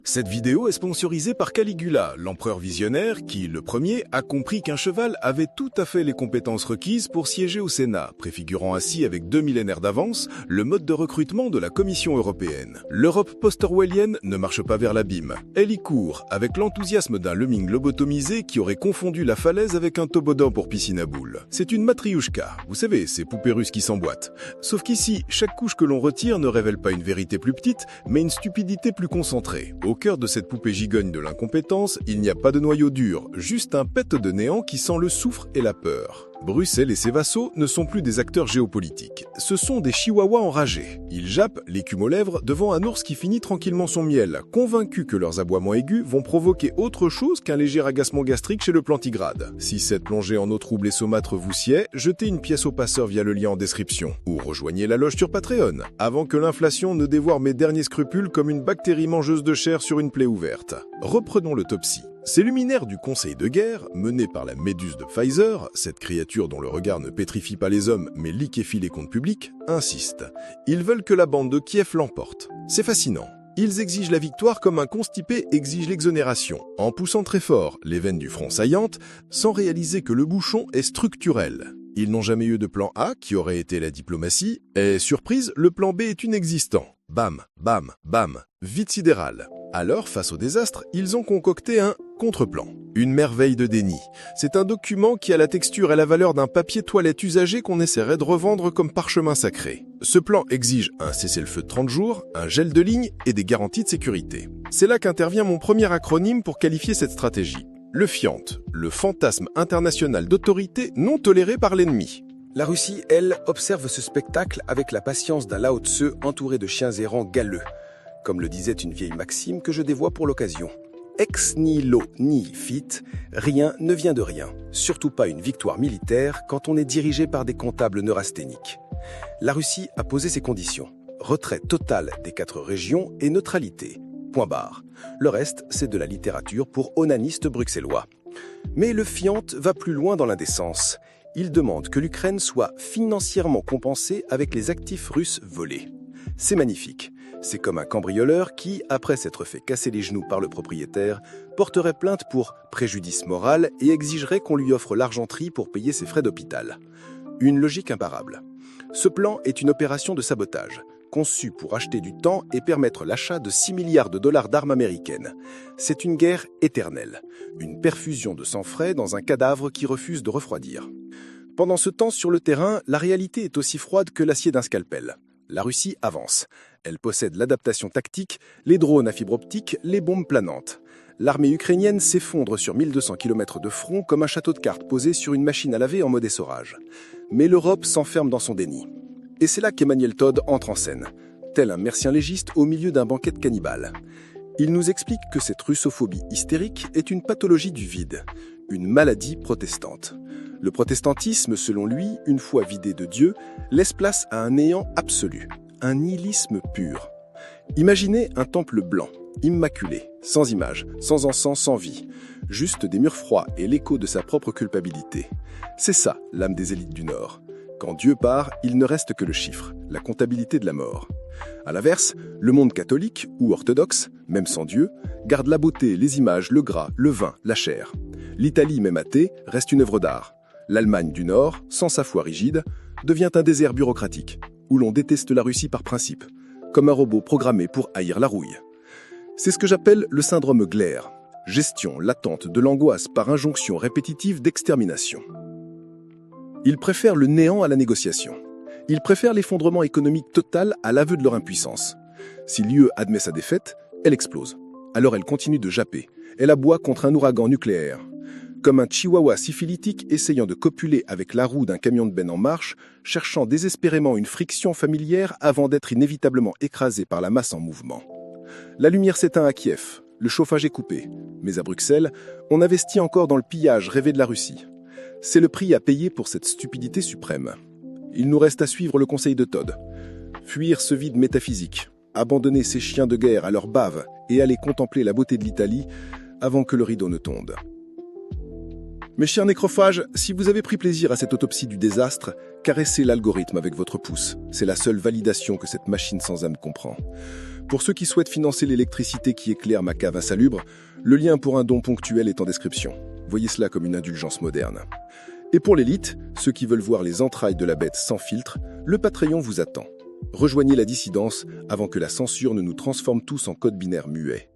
Cette vidéo est sponsorisée par Caligula, l'empereur visionnaire qui, le premier, a compris qu'un cheval avait tout à fait les compétences requises pour siéger au Sénat, préfigurant ainsi avec 2 millénaires d'avance le mode de recrutement de la Commission européenne. L'Europe post-orwellienne ne marche pas vers l'abîme. Elle y court, avec l'enthousiasme d'un lemming lobotomisé qui aurait confondu la falaise avec un toboggan pour piscine à boules. C'est une matriouchka, vous savez, ces poupées russes qui s'emboîtent. Sauf qu'ici, chaque couche que l'on retire ne révèle pas une vérité plus petite, mais une stupidité plus concentrée. Au cœur de cette poupée gigogne de l'incompétence, il n'y a pas de noyau dur, juste un pet de néant qui sent le soufre et la peur. Bruxelles et ses vassaux ne sont plus des acteurs géopolitiques, ce sont des chihuahuas enragés. Ils jappent, l'écume aux lèvres, devant un ours qui finit tranquillement son miel, convaincus que leurs aboiements aigus vont provoquer autre chose qu'un léger agacement gastrique chez le plantigrade. Si cette plongée en eau trouble et saumâtre vous sied, jetez une pièce au passeur via le lien en description, ou rejoignez la loge sur Patreon, avant que l'inflation ne dévore mes derniers scrupules comme une bactérie mangeuse de chair sur une plaie ouverte. Reprenons l'autopsie. Ces luminaires du Conseil de guerre, menés par la méduse de Pfizer, cette créature dont le regard ne pétrifie pas les hommes mais liquéfie les comptes publics, insistent. Ils veulent que la bande de Kiev l'emporte. C'est fascinant. Ils exigent la victoire comme un constipé exige l'exonération, en poussant très fort les veines du front saillantes, sans réaliser que le bouchon est structurel. Ils n'ont jamais eu de plan A, qui aurait été la diplomatie, et surprise, le plan B est inexistant. Bam, bam, bam, vide sidéral. Alors, face au désastre, ils ont concocté un contre-plan. Une merveille de déni. C'est un document qui a la texture et la valeur d'un papier toilette usagé qu'on essaierait de revendre comme parchemin sacré. Ce plan exige un cessez-le-feu de 30 jours, un gel de ligne et des garanties de sécurité. C'est là qu'intervient mon premier acronyme pour qualifier cette stratégie. Le FIANT, le fantasme international d'autorité non toléré par l'ennemi. La Russie, elle, observe ce spectacle avec la patience d'un Lao Tse entouré de chiens errants galeux. Comme le disait une vieille maxime que je dévoie pour l'occasion. Ex nihilo nihil fit, rien ne vient de rien. Surtout pas une victoire militaire quand on est dirigé par des comptables neurasthéniques. La Russie a posé ses conditions. Retrait total des 4 régions et neutralité. Point barre. Le reste, c'est de la littérature pour onanistes bruxellois. Mais le FIANT va plus loin dans l'indécence. Il demande que l'Ukraine soit financièrement compensée avec les actifs russes volés. C'est magnifique. C'est comme un cambrioleur qui, après s'être fait casser les genoux par le propriétaire, porterait plainte pour préjudice moral et exigerait qu'on lui offre l'argenterie pour payer ses frais d'hôpital. Une logique imparable. Ce plan est une opération de sabotage, conçue pour acheter du temps et permettre l'achat de 6 milliards de dollars d'armes américaines. C'est une guerre éternelle, une perfusion de sang frais dans un cadavre qui refuse de refroidir. Pendant ce temps, sur le terrain, la réalité est aussi froide que l'acier d'un scalpel. La Russie avance. Elle possède l'adaptation tactique, les drones à fibre optique, les bombes planantes. L'armée ukrainienne s'effondre sur 1200 km de front comme un château de cartes posé sur une machine à laver en mode essorage. Mais l'Europe s'enferme dans son déni. Et c'est là qu'Emmanuel Todd entre en scène, tel un mercien légiste au milieu d'un banquet de cannibales. Il nous explique que cette russophobie hystérique est une pathologie du vide, une maladie protestante. Le protestantisme, selon lui, une fois vidé de Dieu, laisse place à un néant absolu, un nihilisme pur. Imaginez un temple blanc, immaculé, sans image, sans encens, sans vie, juste des murs froids et l'écho de sa propre culpabilité. C'est ça, l'âme des élites du Nord. Quand Dieu part, il ne reste que le chiffre, la comptabilité de la mort. À l'inverse, le monde catholique ou orthodoxe, même sans Dieu, garde la beauté, les images, le gras, le vin, la chair. L'Italie, même athée, reste une œuvre d'art. L'Allemagne du Nord, sans sa foi rigide, devient un désert bureaucratique, où l'on déteste la Russie par principe, comme un robot programmé pour haïr la rouille. C'est ce que j'appelle le syndrome Glaire, gestion latente de l'angoisse par injonction répétitive d'extermination. Ils préfèrent le néant à la négociation. Ils préfèrent l'effondrement économique total à l'aveu de leur impuissance. Si l'UE admet sa défaite, elle explose. Alors elle continue de japper. Elle aboie contre un ouragan nucléaire. Comme un chihuahua syphilitique essayant de copuler avec la roue d'un camion de benne en marche, cherchant désespérément une friction familière avant d'être inévitablement écrasé par la masse en mouvement. La lumière s'éteint à Kiev, le chauffage est coupé, mais à Bruxelles, on investit encore dans le pillage rêvé de la Russie. C'est le prix à payer pour cette stupidité suprême. Il nous reste à suivre le conseil de Todd. Fuir ce vide métaphysique, abandonner ces chiens de guerre à leur bave et aller contempler la beauté de l'Italie avant que le rideau ne tombe. Mes chers nécrophages, si vous avez pris plaisir à cette autopsie du désastre, caressez l'algorithme avec votre pouce. C'est la seule validation que cette machine sans âme comprend. Pour ceux qui souhaitent financer l'électricité qui éclaire ma cave insalubre, le lien pour un don ponctuel est en description. Voyez cela comme une indulgence moderne. Et pour l'élite, ceux qui veulent voir les entrailles de la bête sans filtre, le Patreon vous attend. Rejoignez la dissidence avant que la censure ne nous transforme tous en code binaire muet.